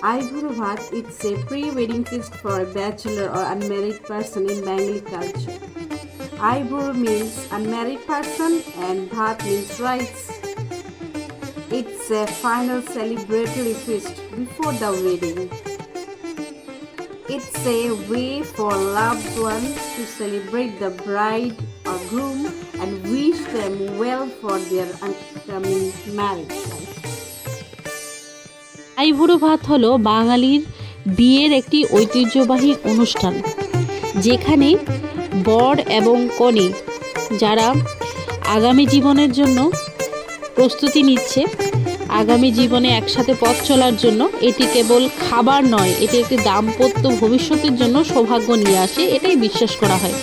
Aiburu Bhat, it's a pre-wedding feast for a bachelor or unmarried person in Bengali culture. Aiburu means unmarried person and Bhat means rice. It's a final celebratory feast before the wedding. It's a way for loved ones to celebrate the bride or groom and wish them well for their upcoming marriage life. আইবুড়ো ভাত হলো বাঙালির বিয়ের একটি ঐতিহ্যবাহী অনুষ্ঠান, যেখানে বর এবং কনে যারা আগামী জীবনের জন্য প্রস্তুতি নিচ্ছে, আগামী জীবনে একসাথে পথ চলার জন্য, এটি কেবল খাবার নয়, এটি একটি দাম্পত্য ভবিষ্যতের জন্য সৌভাগ্য নিয়ে আসে, এটাই বিশ্বাস করা হয়।